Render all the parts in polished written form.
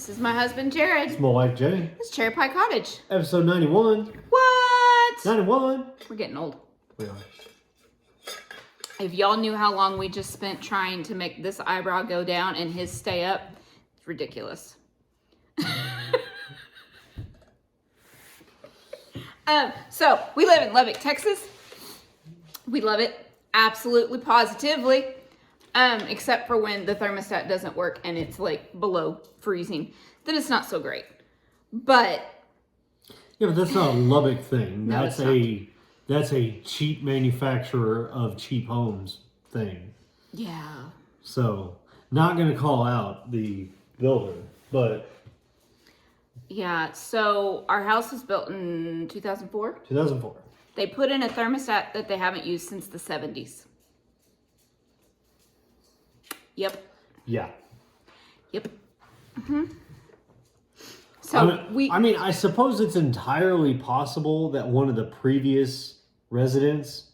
This is my husband, Jared. It's my wife, Jennie. It's CherryPieCottage. Episode 91. What? 91. We're getting old. We are. If y'all knew how long we just spent trying to make this eyebrow go down and his stay up, it's ridiculous. So, we live in Lubbock, Texas. We love it. Absolutely, positively. Except for when the thermostat doesn't work and it's like below freezing. Then it's not so great. But... Yeah, but that's not a Lubbock thing. No, that's a cheap manufacturer of cheap homes thing. Yeah. So, not going to call out the builder, but... Yeah, so our house was built in 2004. 2004. They put in a thermostat that they haven't used since the 70s. Yep. Yeah. Yep. So I suppose it's entirely possible that one of the previous residents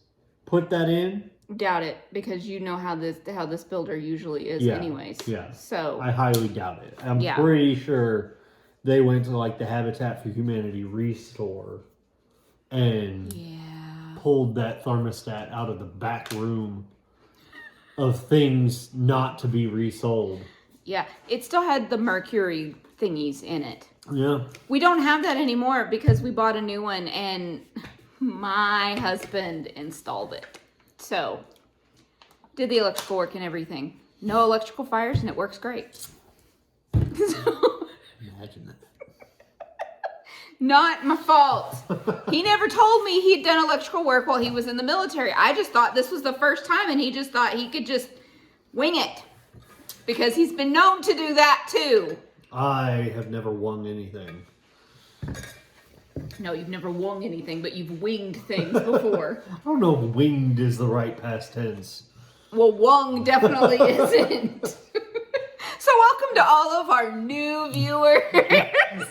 put that in. Doubt it, because you know how this builder usually is, anyways. Yeah. So I highly doubt it. I'm Yeah. pretty sure they went to like the Habitat for Humanity restore and pulled that thermostat out of the back room of things not to be resold. Yeah, it still had the mercury thingies in it. Yeah. We don't have that anymore because we bought a new one and my husband installed it. So, did the electrical work and everything. No electrical fires and it works great. So, Imagine that. not my fault. He never told me he'd done electrical work while he was in the military. I just thought this was the first time and he just thought he could just wing it. Because he's been known to do that too. I have never won anything. No, you've never wung anything, but you've winged things before. I don't know if winged is the right past tense. Well, wung definitely isn't. So welcome to all of our new viewers.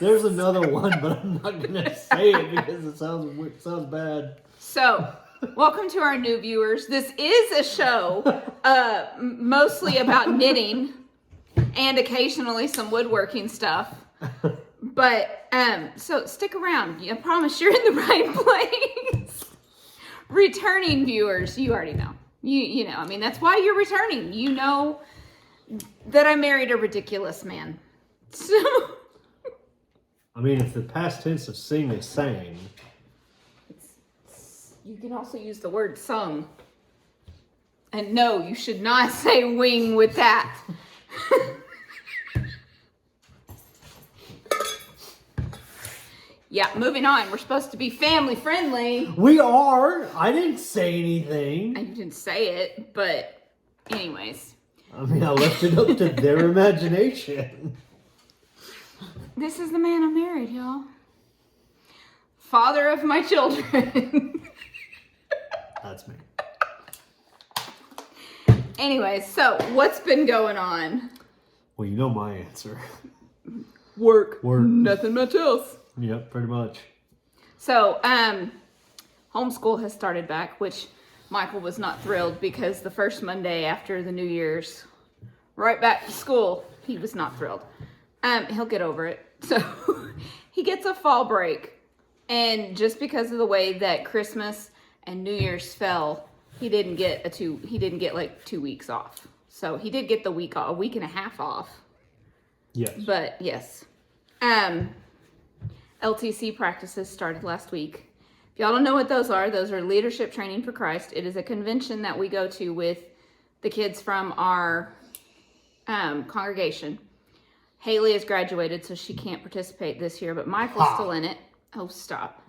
There's another one, but I'm not going to say it because it sounds bad. So, welcome to our new viewers. This is a show mostly about knitting and occasionally some woodworking stuff. But, so stick around. I promise you're in the right place. Returning viewers, you already know. You know, I mean, that's why you're returning. You know that I married a ridiculous man. So... I mean, if the past tense of sing is sang. You can also use the word sung. And no, you should not say wing with that. Yeah, moving on. We're supposed to be family friendly. We are. I didn't say anything. And you didn't say it, but anyways. I mean, I left it up to their imagination. This is the man I married, y'all. Father of my children. That's me. Anyways, so what's been going on? Well, you know my answer. Work. Work. Nothing much else. Yep, pretty much. So, homeschool has started back, which Michael was not thrilled because the first Monday after the New Year's, right back to school, he was not thrilled. He'll get over it. So, he gets a fall break. And just because of the way that Christmas and New Year's fell, he didn't get like 2 weeks off. So, he did get a week and a half off. Yes. But, yes. LTC practices started last week. If y'all don't know what those are Leadership Training for Christ. It is a convention that we go to with the kids from our congregation. Haley has graduated, so she can't participate this year, but Michael's still in it. Oh, stop.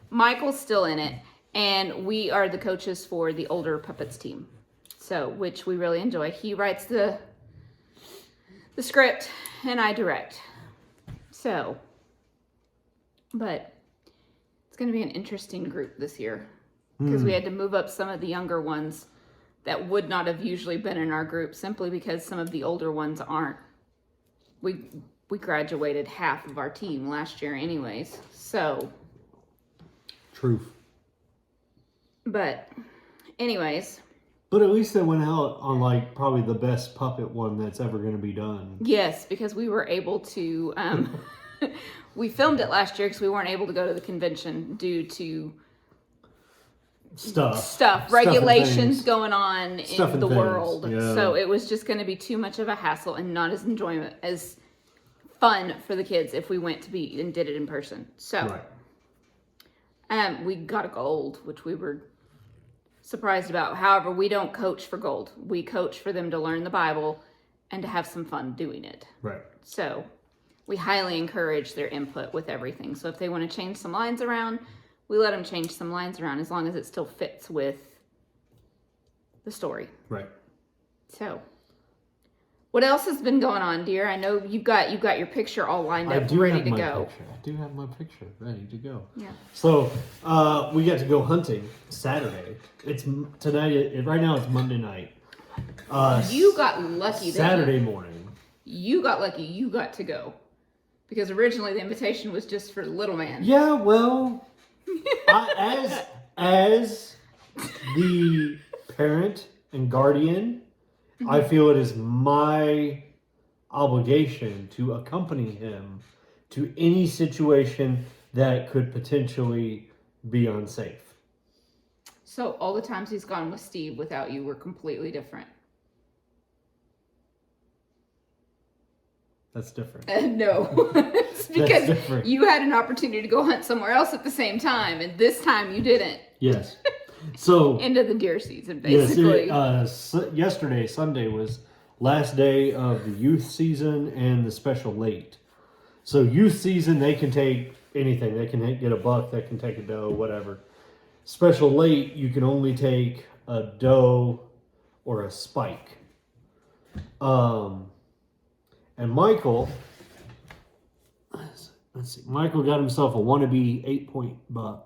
Michael's still in it, and we are the coaches for the older puppets team, so which we really enjoy. He writes the script, and I direct. So... But it's going to be an interesting group this year because we had to move up some of the younger ones that would not have usually been in our group simply because some of the older ones aren't. We graduated half of our team last year anyways, so. Truth. But anyways, But at least they went out on like probably the best puppet one that's ever going to be done. Yes, because we were able to. We filmed it last year because we weren't able to go to the convention due to stuff, regulations going on in the world. Yeah. So it was just going to be too much of a hassle and not as enjoyment as fun for the kids if we went to be and did it in person. So we got a gold, which we were surprised about. However, we don't coach for gold. We coach for them to learn the Bible and to have some fun doing it. Right. So we highly encourage their input with everything. So if they want to change some lines around, we let them change some lines around as long as it still fits with the story. Right. So what else has been going on, dear? I know you've got your picture all lined up, ready to go. Picture. I do have my picture ready to go. Yeah. So we got to go hunting Saturday. It's tonight. Right now it's Monday night. You got lucky. Saturday morning. You got lucky. You got to go because originally the invitation was just for the little man. Yeah. Well, as the parent and guardian. I feel it is my obligation to accompany him to any situation that could potentially be unsafe. So all the times he's gone with Steve without you were completely different. That's different. No. It's because you had an opportunity to go hunt somewhere else at the same time, and this time you didn't. Yes. So end of the deer season, basically. Yes, yesterday, Sunday, was last day of the youth season and the special late. So youth season, they can take anything. They can get a buck, they can take a doe, whatever. Special late, you can only take a doe or a spike. And Michael, let's see, Michael got himself a wannabe 8-point buck.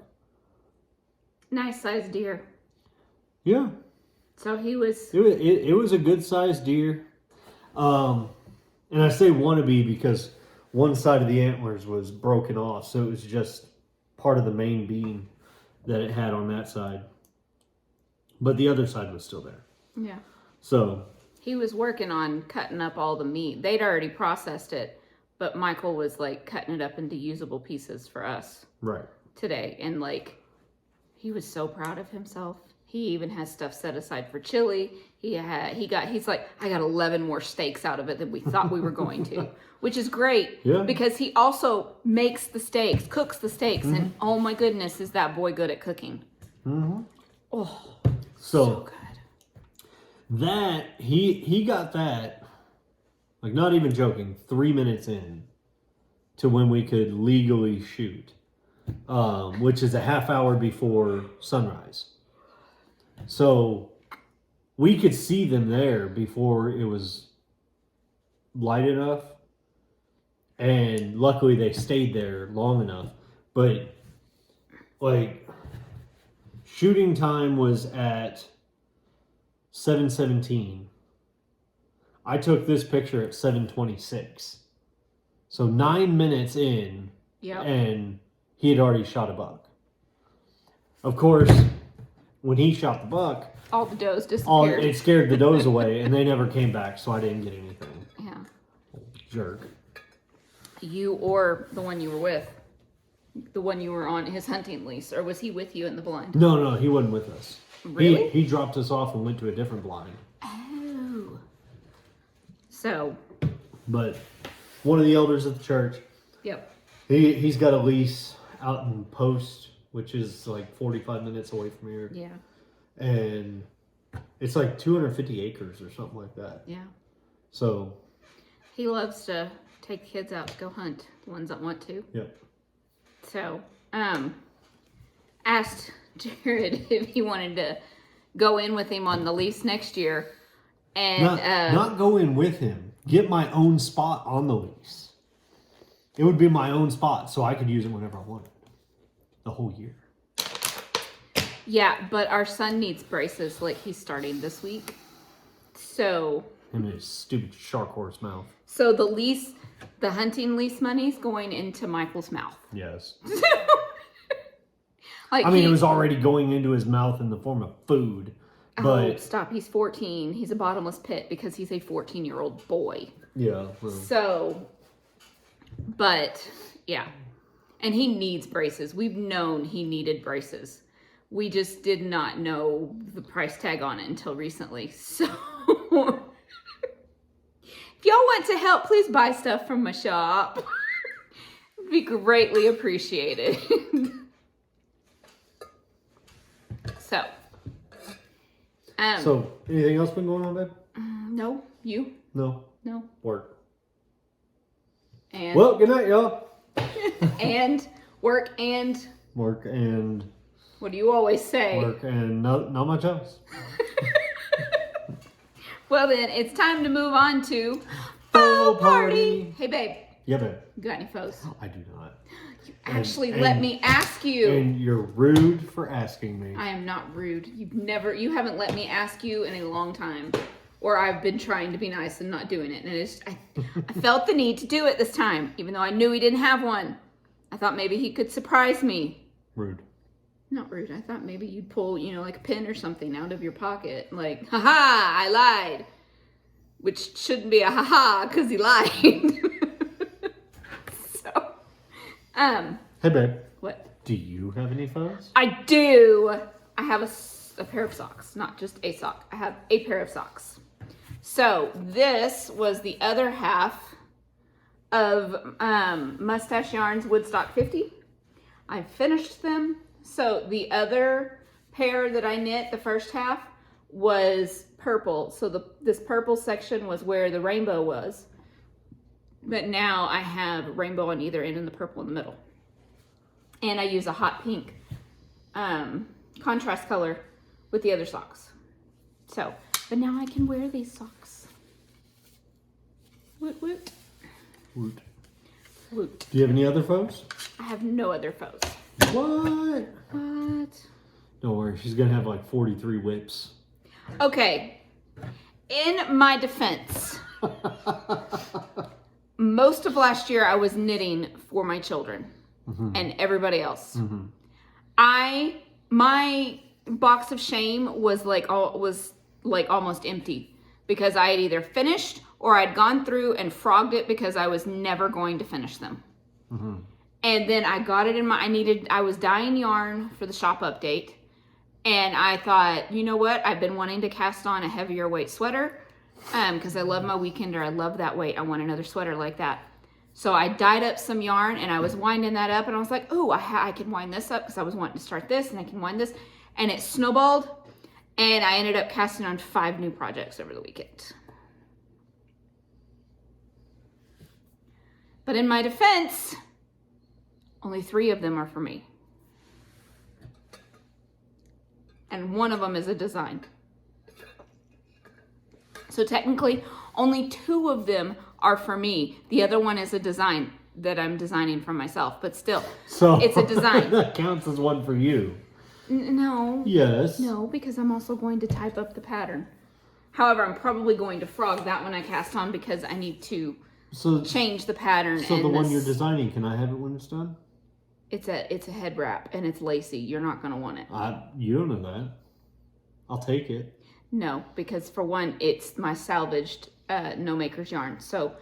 Nice sized deer. Yeah. So he was. It was a good sized deer, and I say wannabe because one side of the antlers was broken off, so it was just part of the main beam that it had on that side, but the other side was still there. Yeah. So he was working on cutting up all the meat. They'd already processed it, but Michael was like cutting it up into usable pieces for us. Right. Today, and like. He was so proud of himself. He even has stuff set aside for chili. He's like, I got 11 more steaks out of it than we thought we were going to, which is great because he also makes the steaks, cooks the steaks, and oh my goodness, is that boy good at cooking. Mm-hmm. Oh, so good. That, he got that, like not even joking, 3 minutes in to when we could legally shoot. Which is a half hour before sunrise. So we could see them there before it was light enough. And luckily they stayed there long enough. But like shooting time was at 7:17. I took this picture at 7:26. So 9 minutes in and he had already shot a buck. Of course, when he shot the buck, all the does disappeared. It scared the does away, and they never came back, so I didn't get anything. Yeah. Jerk. You or the one you were with? The one you were on his hunting lease, or was he with you in the blind? No, he wasn't with us. Really? He dropped us off and went to a different blind. Oh. So. But one of the elders of the church. Yep. He's got a lease out in Post, which is like 45 minutes away from here. Yeah. And it's like 250 acres or something like that. Yeah. So. He loves to take kids out to go hunt, the ones that want to. Yep. So, asked Jared if he wanted to go in with him on the lease next year. And not go in with him. Get my own spot on the lease. It would be my own spot, so I could use it whenever I wanted. The whole year. Yeah, but our son needs braces like he's starting this week. So... Him and his stupid shark horse mouth. So the hunting lease money's going into Michael's mouth. Yes. Like it was already going into his mouth in the form of food. Oh, stop. He's 14. He's a bottomless pit because he's a 14-year-old boy. Yeah. Well. So, but, yeah. And he needs braces. We've known he needed braces. We just did not know the price tag on it until recently. So, if y'all want to help, please buy stuff from my shop. It'd be greatly appreciated. So, anything else been going on, babe? No. You? No. No. Work. And well, good night, y'all. and work and what do you always say? Work and not much else. Well then, it's time to move on to faux party. Hey babe. Yeah, babe. You got any faux? I do not. You actually let me ask you. And you're rude for asking me. I am not rude. You haven't let me ask you in a long time. Or I've been trying to be nice and not doing it. And I felt the need to do it this time, even though I knew he didn't have one. I thought maybe he could surprise me. Rude. Not rude. I thought maybe you'd pull, like a pin or something out of your pocket. Like, haha, I lied. Which shouldn't be a haha, because he lied. So, Hey, babe. What? Do you have any phones? I do. I have a pair of socks, not just a sock. I have a pair of socks. So this was the other half of Mustache Yarns Woodstock 50. I finished them. So the other pair that I knit, the first half, was purple. So this purple section was where the rainbow was. But now I have rainbow on either end and the purple in the middle. And I use a hot pink contrast color with the other socks. So, but now I can wear these socks. Woot woot. Woot. Woot. Do you have any other phones? I have no other foes. What? What? Don't worry, she's gonna have like 43 whips. Okay. In my defense, most of last year I was knitting for my children and everybody else. My box of shame was like almost empty because I had either finished or I'd gone through and frogged it because I was never going to finish them. And then I got it in I was dyeing yarn for the shop update. And I thought, you know what? I've been wanting to cast on a heavier weight sweater because I love my weekender. I love that weight. I want another sweater like that. So I dyed up some yarn and I was winding that up and I was like, oh, I can wind this up because I was wanting to start this and I can wind this. And it snowballed and I ended up casting on 5 new projects over the weekend. But in my defense, only 3 of them are for me. And 1 of them is a design. So technically, only 2 of them are for me. The other one is a design that I'm designing for myself, but still, it's a design. That counts as 1 for you. No. Yes. No, because I'm also going to type up the pattern. However, I'm probably going to frog that one I cast on because I need to change the pattern. So the one you're designing, can I have it when it's done? It's a head wrap and it's lacy. You're not going to want it. You don't know that. I'll take it. No, because for one, it's my salvaged No Maker's yarn. So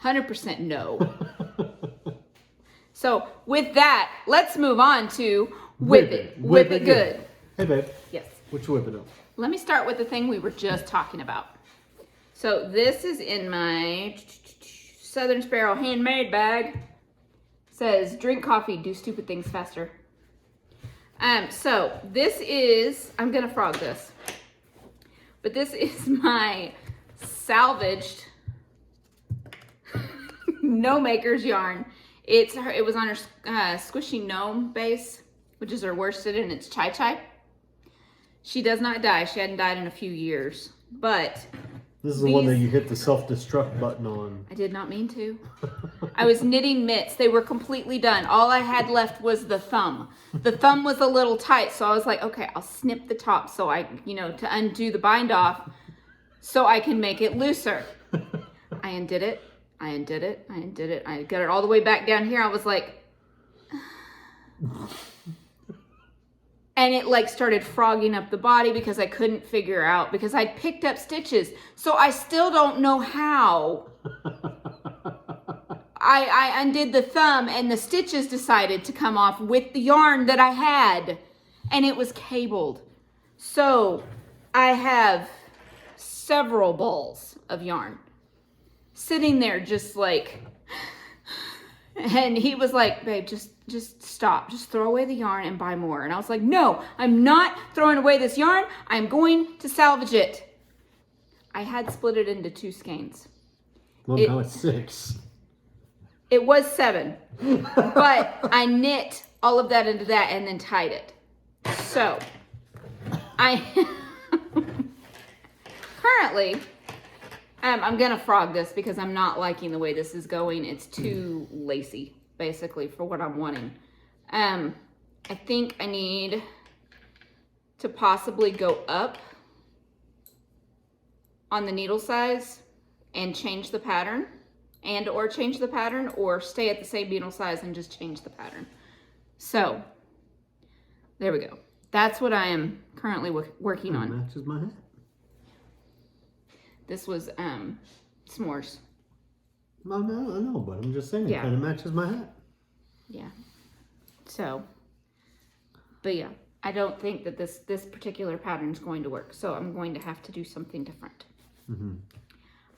100% no. So with that, let's move on to Whip It. Whip It Good. Hey, babe. Yes. What you whipping up? Let me start with the thing we were just talking about. So this is in my Southern Sparrow handmade bag. Says, drink coffee, do stupid things faster. So this is, I'm gonna frog this, but this is my salvaged No Maker's yarn. It was on her squishy gnome base, which is her worsted, and it's Chai Chai. She does not die. She hadn't died in a few years, but this is the one that you hit the self-destruct button on. I did not mean to. I was knitting mitts. They were completely done. All I had left was the thumb. The thumb was a little tight, so I was like, okay, I'll snip the top so I, to undo the bind off so I can make it looser. I undid it. I undid it. I undid it. I got it all the way back down here. I was like, and it like started frogging up the body because I couldn't figure out, because I picked up stitches. So I still don't know how. I undid the thumb and the stitches decided to come off with the yarn that I had, and it was cabled. So I have several balls of yarn sitting there just like, and he was like, babe, just stop. Just throw away the yarn and buy more. And I was like, no, I'm not throwing away this yarn. I'm going to salvage it. I had split it into 2 skeins. Well, now it's 6. It was 7, but I knit all of that into that and then tied it. So I currently, I'm gonna frog this because I'm not liking the way this is going. It's too lacy, basically, for what I'm wanting. I think I need to possibly go up on the needle size and change the pattern, or change the pattern, or stay at the same needle size and just change the pattern. So there we go. That's what I am currently working on. Matches my hat. This was s'mores. No, I know, but I'm just saying it kind of matches my hat. Yeah. So, but yeah, I don't think that this particular pattern is going to work. So I'm going to have to do something different. Mm-hmm.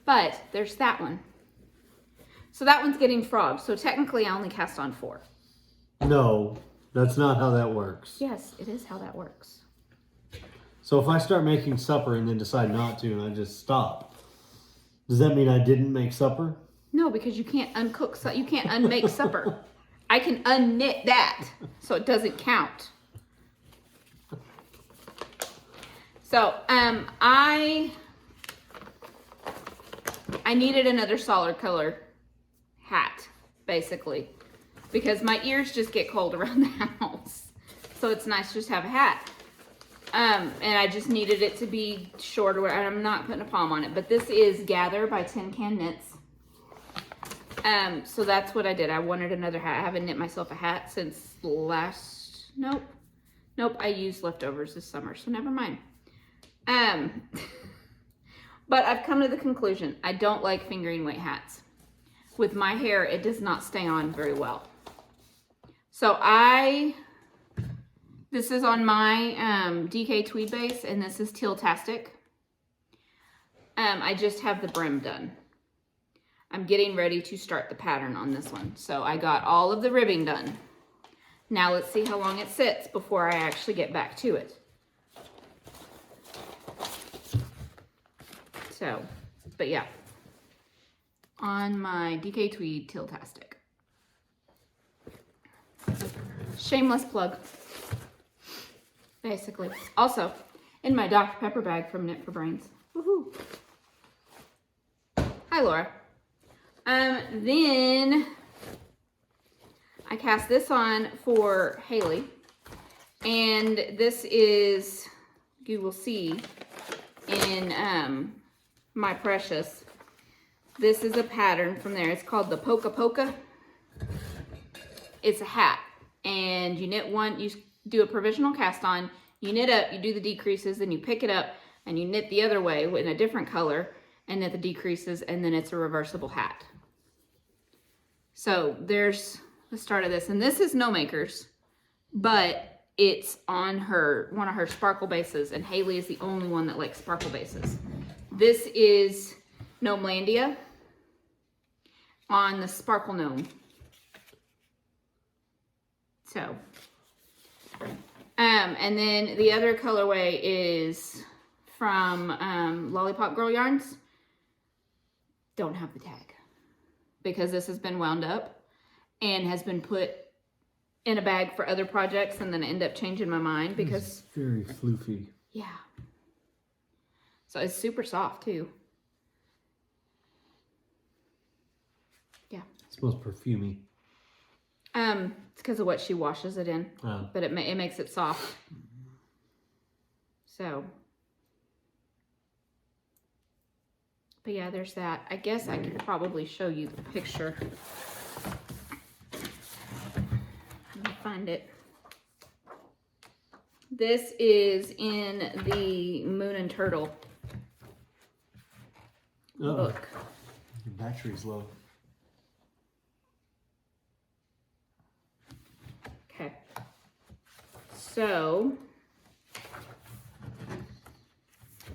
But there's that one. So that one's getting frogged. So technically I only cast on 4. No, that's not how that works. Yes, it is how that works. So if I start making supper and then decide not to and I just stop, does that mean I didn't make supper? No, because you can't uncook, so you can't unmake supper. I can unknit that, so it doesn't count. So I needed another solid color hat, basically, because my ears just get cold around the house. So it's nice just to have a hat. And I just needed it to be shorter, and I'm not putting a palm on it, but this is Gather by Tin Can Knits. So that's what I did. I wanted another hat. I haven't knit myself a hat since nope, I used leftovers this summer, so never mind. But I've come to the conclusion, I don't like fingering weight hats. With my hair, it does not stay on very well. So this is on my DK tweed base, and this is Teal-tastic. I just have the brim done. I'm getting ready to start the pattern on this one. So I got all of the ribbing done. Now let's see how long it sits before I actually get back to it. So, but yeah. On my DK tweed Teal-tastic. Shameless plug. Basically. Also, in my Dr. Pepper bag from Knit for Brains. Woohoo! Hi, Laura. Then I cast this on for Haley, and this is, you will see in My Precious. This is a pattern from there. It's called the Polka Polka. It's a hat, and you knit one. You do a provisional cast on. You knit up. You do the decreases, then you pick it up, and you knit the other way in a different color, and knit the decreases, and then it's a reversible hat. So there's the start of this, and this is No Makers, but it's on one of her sparkle bases, and Haley is the only one that likes sparkle bases. This is Gnomelandia on the Sparkle Gnome. So, and then the other colorway is from Lollipop Girl Yarns. Don't have the tag because this has been wound up and has been put in a bag for other projects, and then I end up changing my mind because it's very floofy. Yeah. So it's super soft too. Yeah. It smells perfumey. It's because of what she washes it in, but it makes it soft. So, but yeah, there's that. I guess I could probably show you the picture. Let me find it. This is in the Moon and Turtle book. Your battery's low. Okay. So,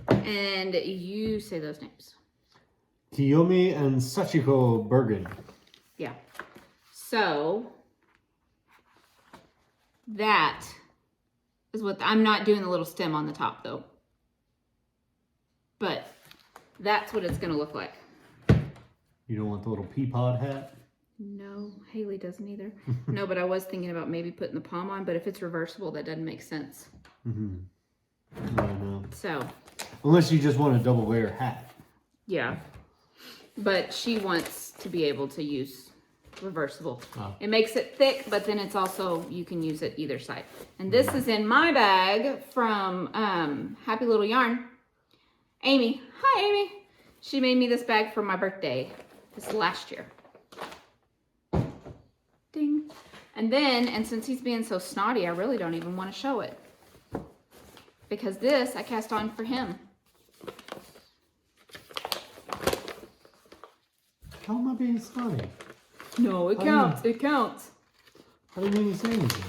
and you say those names. Kiyomi and Sachiko Bergen. Yeah. So, that is what, I'm not doing the little stem on the top though. But that's what it's going to look like. You don't want the little pea pod hat? No, Haley doesn't either. No, but I was thinking about maybe putting the palm on, but if it's reversible, that doesn't make sense. Mm-hmm. I know. So. Unless you just want a double layer hat. Yeah. But she wants to be able to use reversible. Oh. It makes it thick, but then it's also, you can use it either side. And this is in my bag from Happy Little Yarn. Amy. Hi, Amy. She made me this bag for my birthday this last year. Ding. And then, and since he's being so snotty, I really don't even want to show it. Because this I cast on for him. How am I being snotty? No, it counts. It counts. How do you mean you say anything?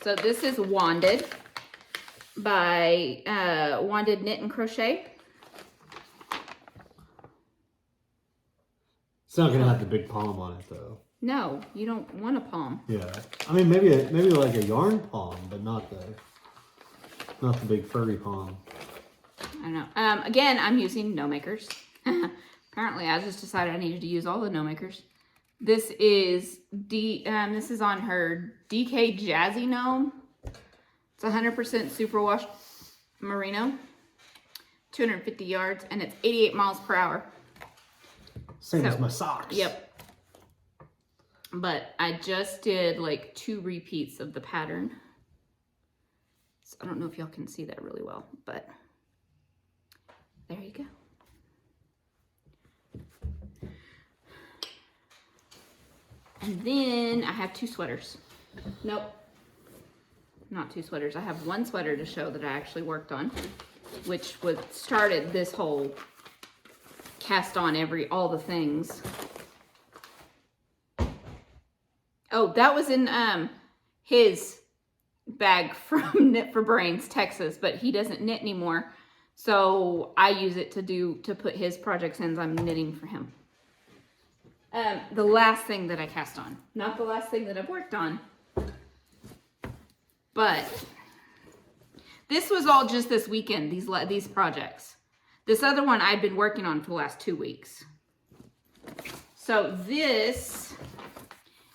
So this is Wanded by Wanded Knit and Crochet. It's not gonna have the big palm on it though. No, you don't want a palm. Yeah, I mean maybe like a yarn palm, but not the big furry palm. I don't know. Again, I'm using no makers. Apparently, I just decided I needed to use all the no makers. This is this is on her DK Jazzy Gnome. It's 100% superwash merino, 250 yards, and it's 88 miles per hour. Same as my socks. Yep. But I just did like 2 repeats of the pattern. So I don't know if y'all can see that really well, but there you go. And then I have 2 sweaters. Nope. Not 2 sweaters. I have 1 sweater to show that I actually worked on, which started this whole cast on all the things. Oh, that was in his bag from Knit for Brains, Texas, but he doesn't knit anymore. So I use it to put his projects in as I'm knitting for him. The last thing that I cast on, not the last thing that I've worked on, but this was all just this weekend, these projects. This other one I've been working on for the last 2 weeks. So this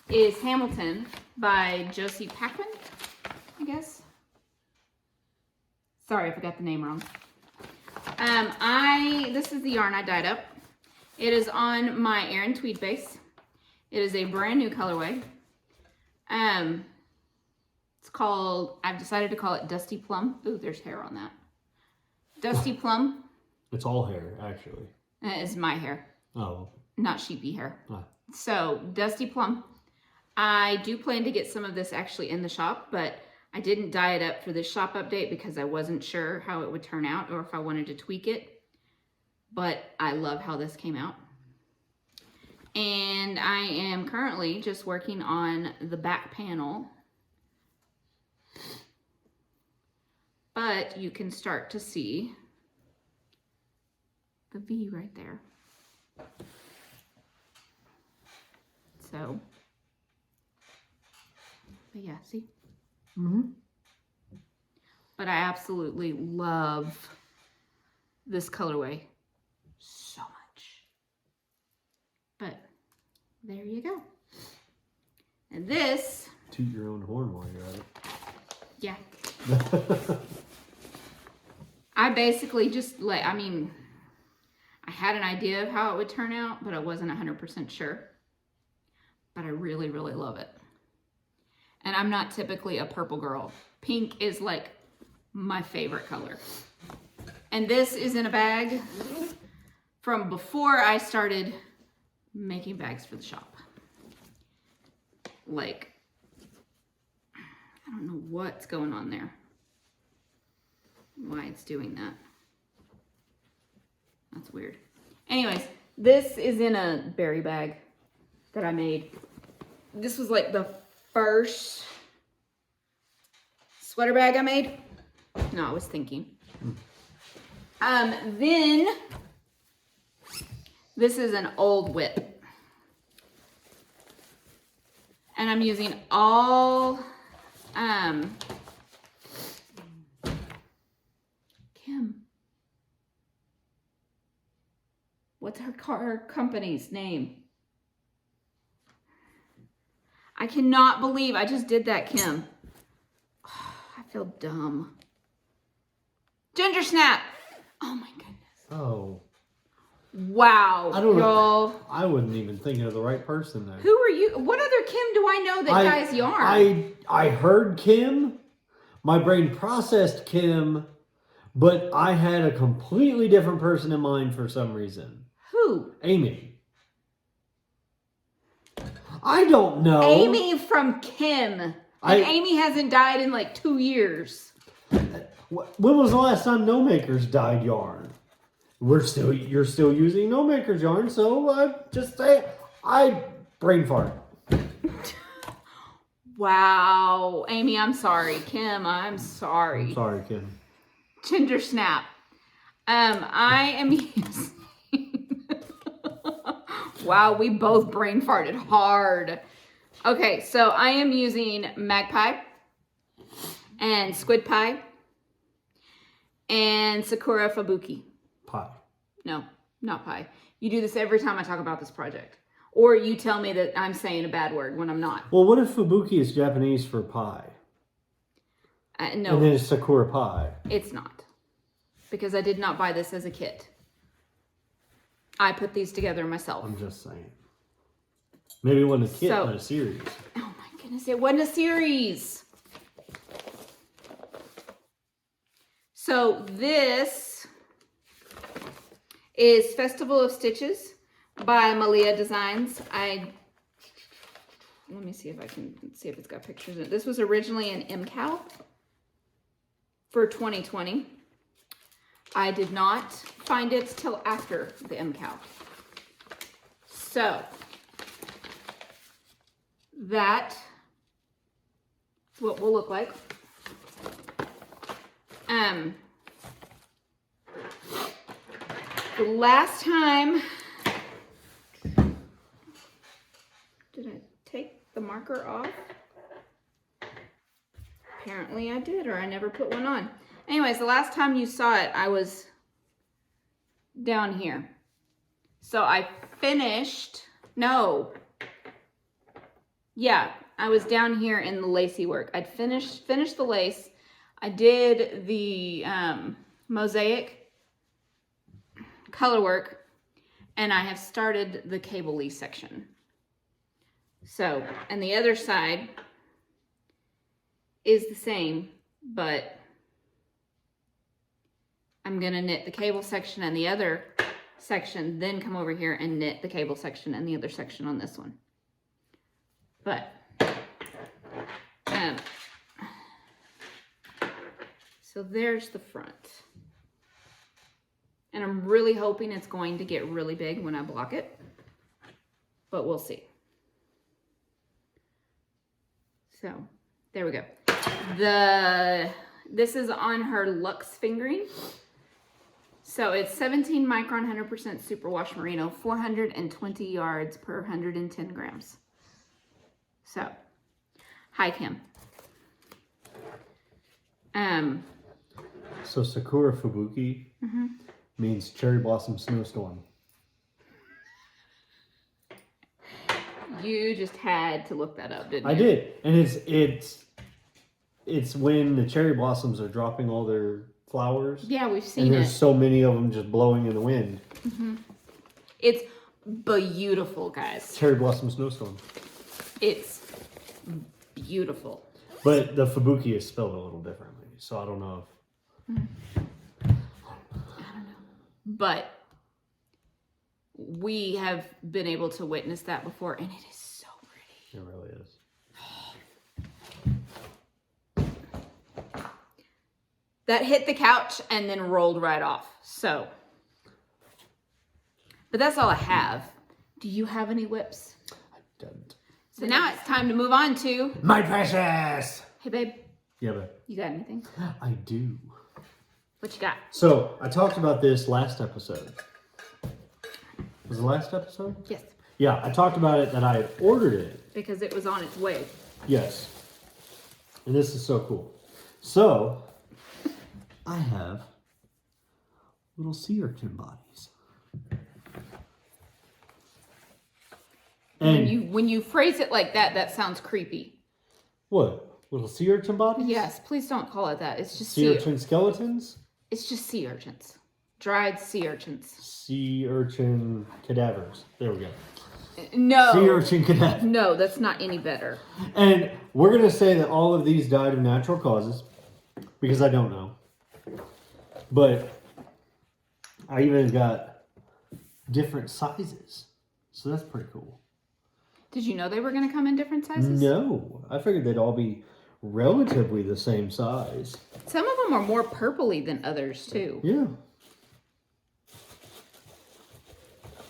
is Hamilton by Josie Paquin, I guess. Sorry if I got the name wrong. This is the yarn I dyed up. It is on my Aran Tweed base. It is a brand new colorway. It's called, I've decided to call it Dusty Plum. Ooh, there's hair on that. Dusty Plum. It's all hair, actually. It's my hair. Oh. Not sheepy hair. Ah. So, Dusty Plum. I do plan to get some of this actually in the shop, but I didn't dye it up for this shop update because I wasn't sure how it would turn out or if I wanted to tweak it. But I love how this came out. And I am currently just working on the back panel. But you can start to see the V right there. So, but yeah, see? Mm-hmm. But I absolutely love this colorway so much. But there you go. And this... Toot your own horn while you're at it. Yeah. I basically just I had an idea of how it would turn out, but I wasn't 100% sure. But I really, really love it. And I'm not typically a purple girl. Pink is like my favorite color. And this is in a bag from before I started making bags for the shop. Like don't know what's going on there. Why it's doing that. That's weird. Anyways, this is in a berry bag that I made. This was like the first sweater bag I made. No, I was thinking. Then this is an old whip. And I'm using all Kim. What's her company's name? I cannot believe I just did that, Kim. Oh, I feel dumb. Ginger Snap. Oh my goodness. Oh. Wow. I don't y'all. know. I wasn't even thinking of the right person there. Who are you? What other Kim do I know that dyes yarn? I heard Kim. My brain processed Kim, but I had a completely different person in mind for some reason. Who? Amy. I don't know. Amy from Kim. And Amy hasn't dyed in like 2 years. When was the last time No Makers dyed yarn? You're still using No Makers yarn, so I brain fart. Wow. Amy, I'm sorry. Kim, I'm sorry. I'm sorry, Kim. Ginger Snap. I am using... Wow, we both brain farted hard. Okay, so I am using Magpie and Squid Pie and Sakura Fubuki. Pie. No, not pie. You do this every time I talk about this project. Or you tell me that I'm saying a bad word when I'm not. Well, what if Fubuki is Japanese for pie? No. And then it's Sakura pie. It's not. Because I did not buy this as a kit. I put these together myself. I'm just saying. Maybe it wasn't a kit, but a series. Oh my goodness, it wasn't a series. So this is Festival of Stitches by GKDesigns. Let me see if I can see if it's got pictures in it. This was originally an MCAL for 2020. I did not find it till after the MCAL. So that is what we'll look like. The last time, did I take the marker off? Apparently I did, or I never put one on. Anyways, the last time you saw it, I was down here. So I finished, I was down here in the lacy work. I'd finished the lace. I did the mosaic color work, and I have started the cable-y section. So, and the other side is the same, but I'm gonna knit the cable section and the other section, then come over here and knit the cable section and the other section on this one. But, so there's the front. And I'm really hoping it's going to get really big when I block it, but we'll see. So, there we go. This is on her Luxe fingering. So it's 17 micron, 100% superwash merino, 420 yards per 110 grams. So, hi Kim. So Sakura Fubuki means cherry blossom snowstorm. You just had to look that up, didn't you? I did, and it's when the cherry blossoms are dropping all their flowers. Yeah, we've seen and it. there's so many of them just blowing in the wind. It's beautiful, guys. Cherry blossom snowstorm. It's beautiful. But the Fubuki is spelled a little differently, so I don't know if... I don't know. But we have been able to witness that before, and it is so pretty. It really is. that hit the couch and then rolled right off. So, but that's all I have. Do you have any whips? I don't. So now it's time to move on to my precious. Hey, babe. Yeah, babe. You got anything? I do. What you got? So I talked about this last episode. Was it the last episode? Yes. Yeah, I talked about it that I had ordered it. Because it was on its way. Yes. And this is so cool. So I have little sea urchin bodies. And when you phrase it like that, that sounds creepy. what? Little sea urchin bodies? Yes, please don't call it that. It's just Sea urchin skeletons? It's just sea urchins. Dried sea urchins. Sea urchin cadavers. There we go. No. Sea urchin cadavers. No, that's not any better. And we're going to say that all of these died of natural causes. Because I don't know. But I even got different sizes. So that's pretty cool. Did you know they were going to come in different sizes? No. I figured they'd all be relatively the same size. Some of them are more purpley than others, too. Yeah.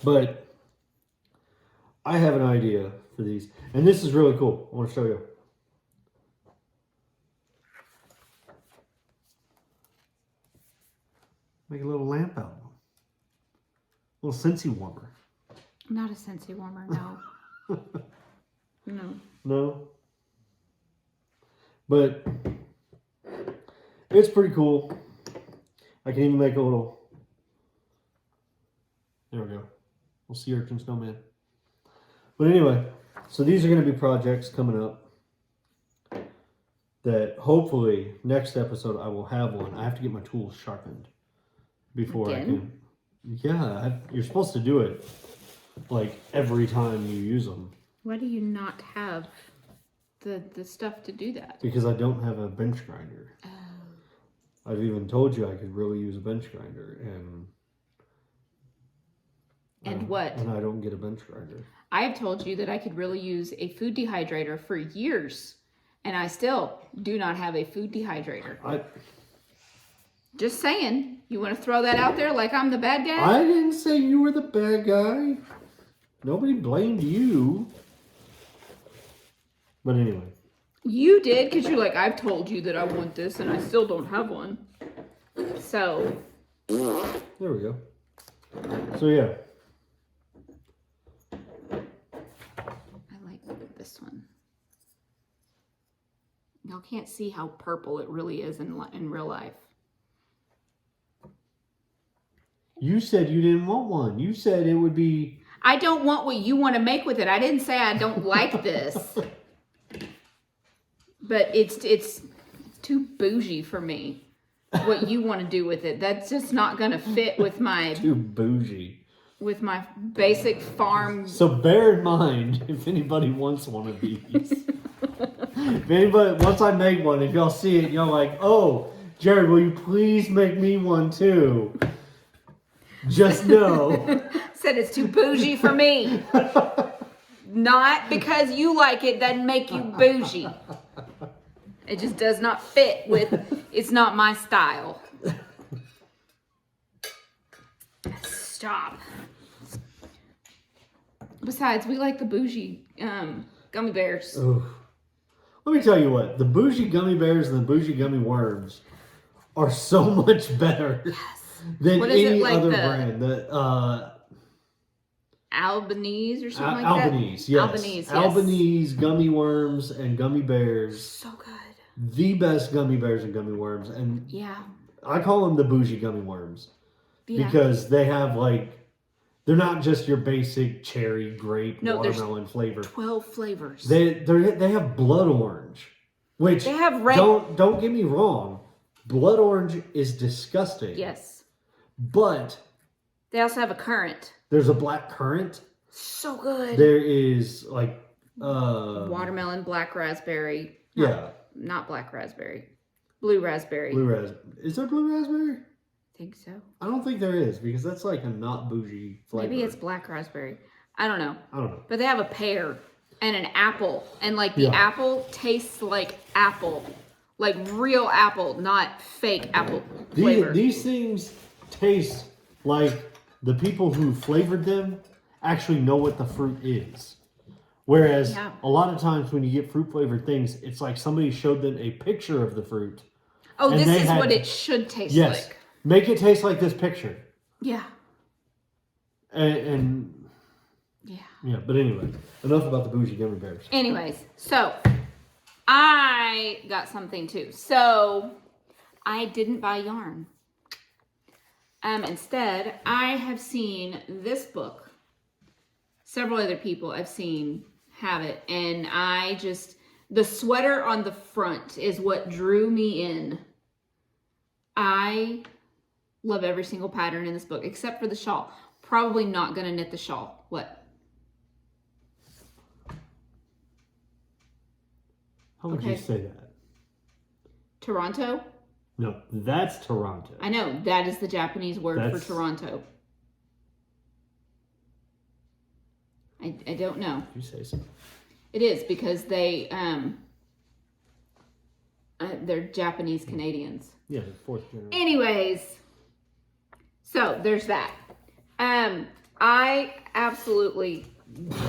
But I have an idea for these. And this is really cool. I want to show you. Make a little lamp out of them. A little Scentsy warmer. Not a Scentsy warmer, no. No. No. But it's pretty cool. I can even make a little, there we go, little sea urchin snowman. But anyway, so these are going to be projects coming up that hopefully next episode I will have one. I have to get my tools sharpened before I can. Yeah, you're supposed to do it like every time you use them. Why do you not have the stuff to do that? Because I don't have a bench grinder. Oh. I've even told you I could really use a bench grinder, and what? And I don't get a bench grinder. I have told you that I could really use a food dehydrator for years, and I still do not have a food dehydrator. Just saying. You want to throw that out there like I'm the bad guy? I didn't say you were the bad guy. Nobody blamed you. But anyway. You did, because you're like, I've told you that I want this, and I still don't have one. So. There we go. So, yeah. I like this one. Y'all can't see how purple it really is in real life. You said you didn't want one. You said it would be... I don't want what you want to make with it. I didn't say I don't like this. But it's too bougie for me. What you want to do with it. That's just not going to fit with my... Too bougie. With my basic farm... So bear in mind, if anybody wants one of these. If anybody... Once I make one, if y'all see it, y'all like, oh, Jared, will you please make me one too? Just know. Said it's too bougie for me. Not because you like it doesn't make you bougie. It just does not fit with, it's not my style. Stop. Besides, we like the bougie gummy bears. Oof. Let me tell you what, the bougie gummy bears and the bougie gummy worms are so much better. Yes. Than any other brand. The Albanese or something like Albanese, that? yes. Albanese, yes. Albanese gummy worms and gummy bears. So good. The best gummy bears and gummy worms. And yeah. I call them the bougie gummy worms. Yeah. Because they have they're not just your basic cherry, grape, watermelon flavor. 12 flavors. They have blood orange. Which, they have red. Don't get me wrong. Blood orange is disgusting. Yes. But they also have a currant. There's a black currant. So good. There is watermelon, black raspberry. Not black raspberry. Blue raspberry. Blue raspberry. Is there blue raspberry? I think so. I don't think there is because that's like a not bougie flavor. Maybe it's black raspberry. I don't know. I don't know. But they have a pear and an apple. And the apple tastes like apple. Like real apple, not fake apple flavor. These things taste like the people who flavored them actually know what the fruit is. Whereas a lot of times when you get fruit flavored things, it's like somebody showed them a picture of the fruit. Oh, this is what it should taste like. Yes. Make it taste like this picture. Yeah. And yeah, but anyway, enough about the bougie gummy bears. Anyways, so I got something too. So I didn't buy yarn. Instead, I have seen this book. Several other people I've seen have it, and the sweater on the front is what drew me in. I love every single pattern in this book except for the shawl. Probably not gonna knit the shawl. What? How would you say that? Toronto? No, that's Toronto. I know, that is the Japanese word for Toronto. I don't know. You say so. It is because they're Japanese Canadians. Yeah, the fourth generation. Anyways, so there's that. I absolutely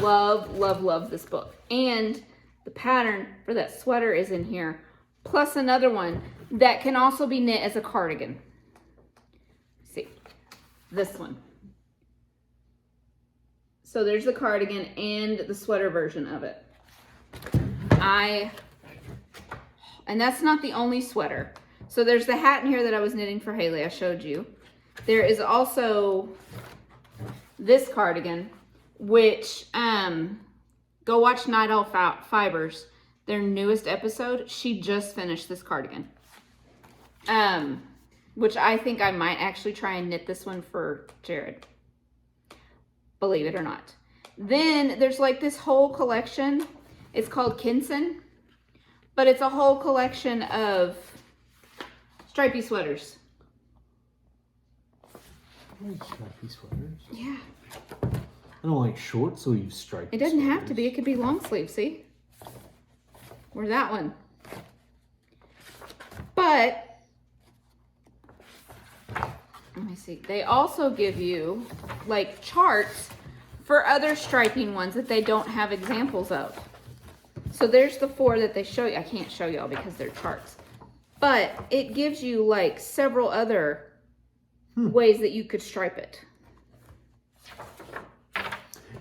love this book. And the pattern for that sweater is in here. Plus another one that can also be knit as a cardigan. See, this one. So there's the cardigan and the sweater version of it. And that's not the only sweater. So there's the hat in here that I was knitting for Haley, I showed you. There is also this cardigan, which, go watch Night Owl Fibers, their newest episode. She just finished this cardigan. Which I think I might actually try and knit this one for Jared. Believe it or not. Then there's like this whole collection. It's called Kinson. But it's a whole collection of stripy sweaters. I like stripy sweaters. Yeah. I don't like short sleeve stripy It doesn't sweaters. have to be. It could be long sleeve, see? Or that one. But, let me see. They also give you, like, charts for other striping ones that they don't have examples of. So there's the 4 that they show you. I can't show y'all because they're charts. But it gives you, like, several other ways that you could stripe it.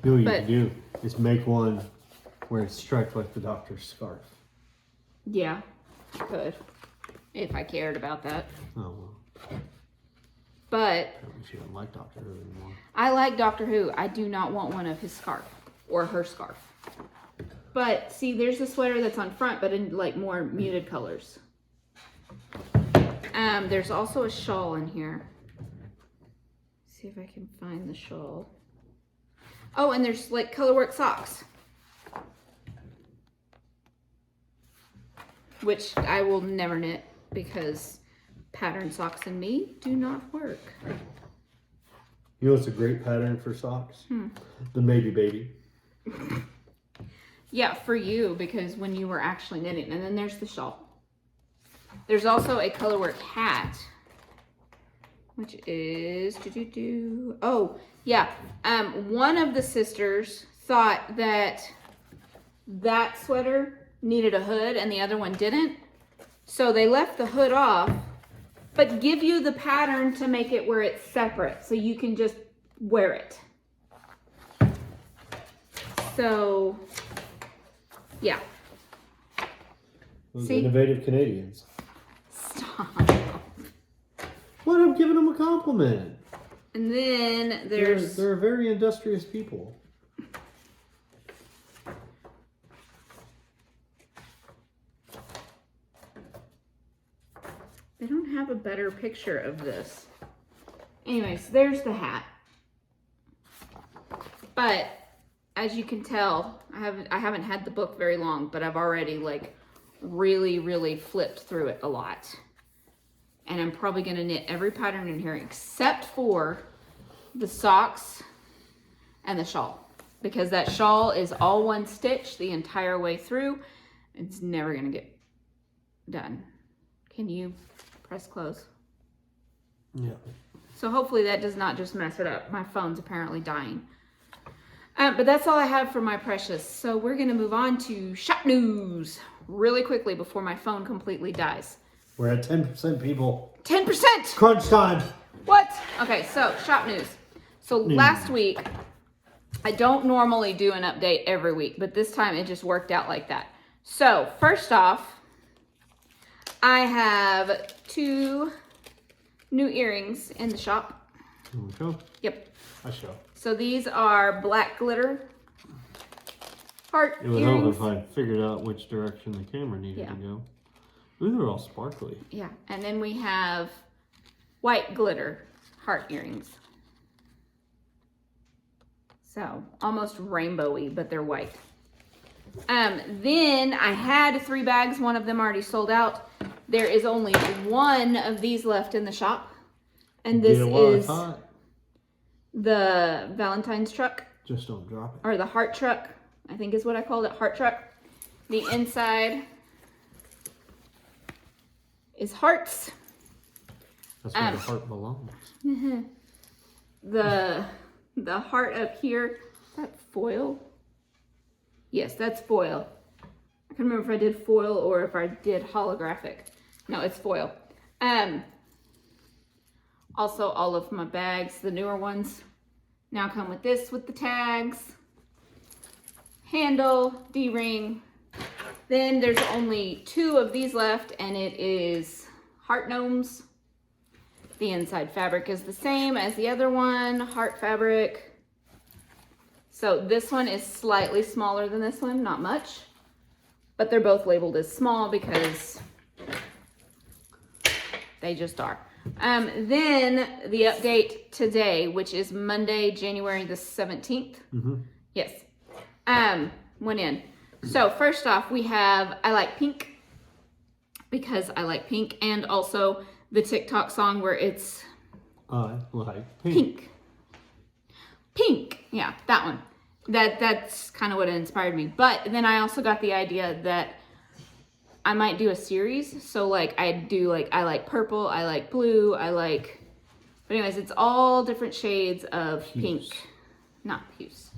You know what you can do is make one where it's striped like the doctor's scarf. Yeah, I could. If I cared about that. Oh, well. But Apparently she doesn't like Doctor Who anymore. I like Doctor Who. I do not want one of his scarf or her scarf. But see, there's a sweater that's on front, but in like more muted colors. There's also a shawl in here. See if I can find the shawl. Oh, and there's like colorwork socks. Which I will never knit because pattern socks and me do not work. You know what's a great pattern for socks? The Maybe Baby. Yeah, for you, because when you were actually knitting. And then there's the shawl. There's also a colorwork hat, which is, oh, yeah. One of the sisters thought that sweater needed a hood and the other one didn't. So they left the hood off, but give you the pattern to make it where it's separate so you can just wear it. So, yeah. Those See? innovative Canadians. Stop. What? I'm giving them a compliment. And then there's... They're very industrious people. They don't have a better picture of this. Anyways, there's the hat. But as you can tell, I haven't had the book very long, but I've already like really flipped through it a lot. And I'm probably gonna knit every pattern in here except for the socks and the shawl. Because that shawl is all one stitch the entire way through. It's never gonna get done. Can you press close? Yeah. So hopefully that does not just mess it up. My phone's apparently dying. But that's all I have for my precious. So we're going to move on to shop news really quickly before my phone completely dies. We're at 10%, people. 10%! Crunch time! What? Okay, so shop news. So last week, I don't normally do an update every week, but this time it just worked out like that. So first off, I have 2 new earrings in the shop. Here we go. Yep. I show. So these are black glitter heart It would help earrings. if I figured out which direction the camera needed to go. Ooh, they're all sparkly. Yeah, and then we have white glitter heart earrings. So almost rainbowy, but they're white. Then I had 3 bags. One of them already sold out. There is only 1 of these left in the shop. And this is the Valentine's truck. Just don't drop it. Or the heart truck, I think is what I called it, heart truck. The inside is hearts. That's where the heart belongs. The heart up here, is that foil? Yes, that's foil. I can't remember if I did foil or if I did holographic. No, it's foil. Also, all of my bags, the newer ones, now come with this, with the tags, handle, D-ring. Then there's only 2 of these left, and it is heart gnomes. The inside fabric is the same as the other one, heart fabric. So this one is slightly smaller than this one, not much, but they're both labeled as small because they just are. Then the update today, which is Monday, January the 17th. Yes. Went in. So first off, we have I Like Pink, because I like pink, and also the TikTok song where it's I like pink. Pink. Yeah, that one. That's kind of what inspired me. But then I also got the idea that I might do a series. So like I do like I like purple, I like blue, I like, but anyways, it's all different shades of pink. Not puce.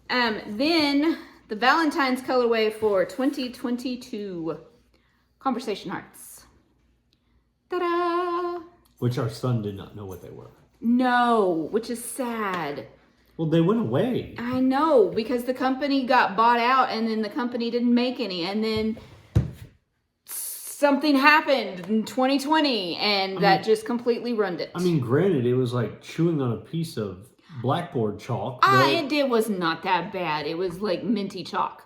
Then the Valentine's colorway for 2022 Conversation Hearts. Ta-da! Which our son did not know what they were. No, which is sad. Well, they went away. I know, because the company got bought out and then the company didn't make any, and then something happened in 2020 and that just completely ruined it. I mean, granted, it was like chewing on a piece of blackboard chalk. It was not that bad. It was like minty chalk.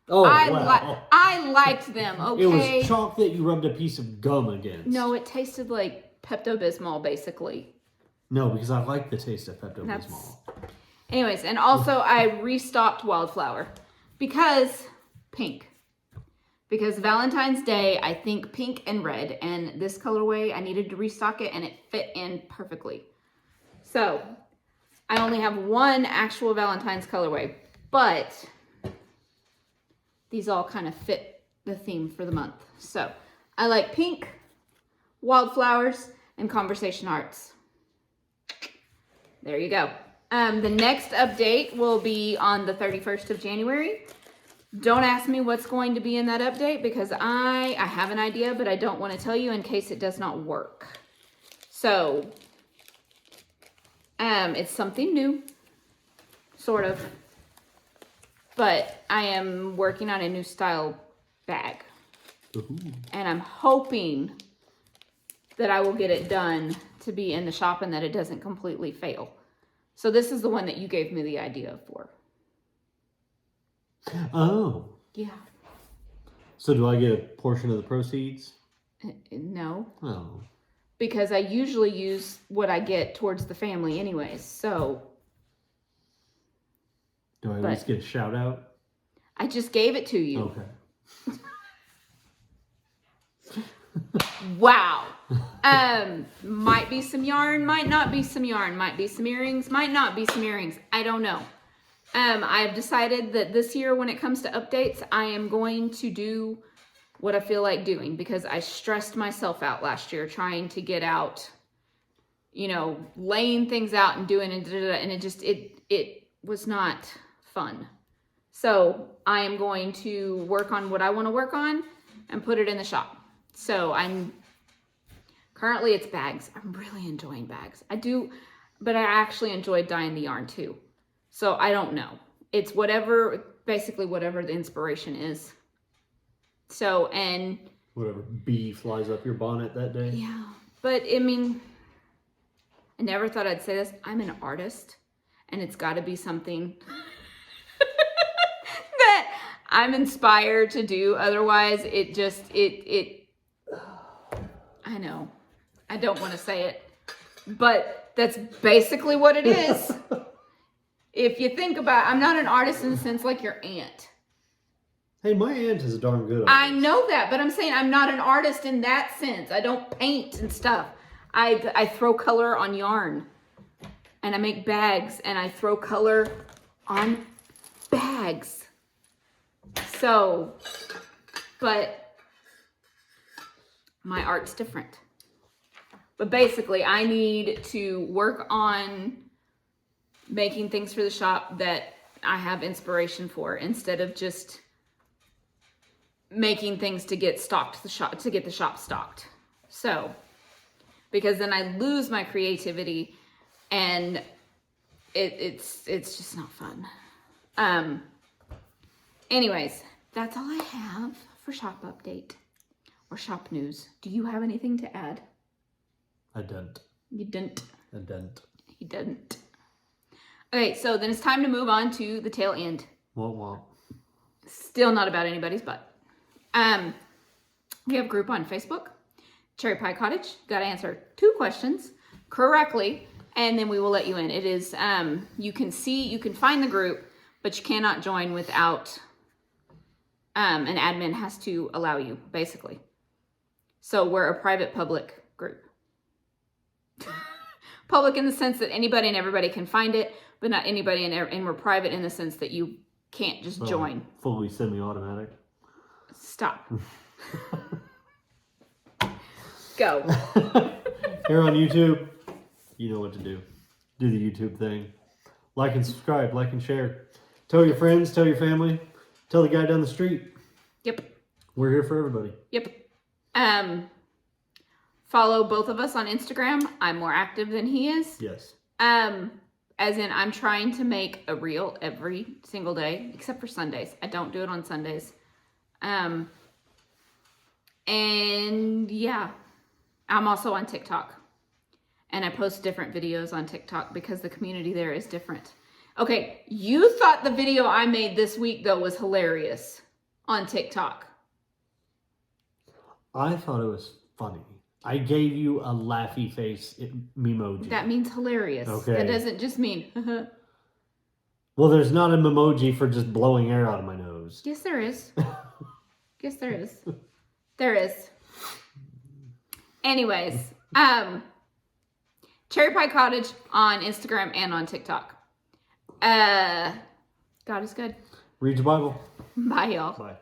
Oh, wow. I liked them, okay? It was chalk that you rubbed a piece of gum against. No, it tasted like Pepto-Bismol, basically. No, because I like the taste of Pepto-Bismol. Anyways, and also I restocked Wildflower because pink. Because Valentine's Day, I think pink and red, and this colorway, I needed to restock it, and it fit in perfectly. So, I only have 1 actual Valentine's colorway, but these all kind of fit the theme for the month. So, I like pink, wildflowers, and conversation hearts. There you go. The next update will be on the 31st of January. Don't ask me what's going to be in that update because I have an idea, but I don't want to tell you in case it does not work. So, it's something new, sort of, but I am working on a new style bag. Ooh. And I'm hoping that I will get it done to be in the shop and that it doesn't completely fail. So this is the one that you gave me the idea for. Oh. Yeah. So do I get a portion of the proceeds? No. Oh. Because I usually use what I get towards the family anyways, so. Do I at least get a shout out? I just gave it to you. Okay. Wow. Might be some yarn, might not be some yarn, might be some earrings, might not be some earrings. I don't know. I've decided that this year when it comes to updates, I am going to do what I feel like doing, because I stressed myself out last year trying to get out, you know, laying things out and doing it, and it was not fun. So I am going to work on what I want to work on and put it in the shop. So currently it's bags. I'm really enjoying bags. I do, but I actually enjoyed dyeing the yarn too. So I don't know. It's basically whatever the inspiration is. So, and whatever bee flies up your bonnet that day. Yeah, but I mean, I never thought I'd say this. I'm an artist, and it's got to be something that I'm inspired to do. Otherwise, I know, I don't want to say it, but that's basically what it is. If you think about it, I'm not an artist in the sense like your aunt. Hey, my aunt is a darn good artist. I know that, but I'm saying I'm not an artist in that sense. I don't paint and stuff. I throw color on yarn, and I make bags, and I throw color on bags. So, but my art's different. But basically, I need to work on making things for the shop that I have inspiration for, instead of just making things to get the shop stocked. So, because then I lose my creativity, and it's just not fun. Anyways, that's all I have for shop update or shop news. Do you have anything to add? I don't. You didn't. I don't. He didn't. Okay, so then it's time to move on to the tail end. Womp. Still not about anybody's butt. We have a group on Facebook, CherryPieCottage. Got to answer 2 questions correctly, and then we will let you in. It is, you can find the group, but you cannot join without, an admin has to allow you, basically. So we're a private public group. Public in the sense that anybody and everybody can find it, but not anybody, and we're private in the sense that you can't just join. Fully semi-automatic. Stop. Go. Here on YouTube, you know what to do. Do the YouTube thing. Like and subscribe, like and share. Tell your friends, tell your family, tell the guy down the street. Yep. We're here for everybody. Yep. Follow both of us on Instagram. I'm more active than he is. Yes. As in, I'm trying to make a reel every single day, except for Sundays. I don't do it on Sundays. And yeah, I'm also on TikTok, and I post different videos on TikTok because the community there is different. Okay, you thought the video I made this week though was hilarious on TikTok. I thought it was funny. I gave you a laughy face memoji. That means hilarious. Okay. That doesn't just mean Well, there's not an emoji for just blowing air out of my nose. Yes, there is. Yes, there is. There is. Anyways, CherryPieCottage on Instagram and on TikTok. God is good. Read your Bible. Bye, y'all. Bye.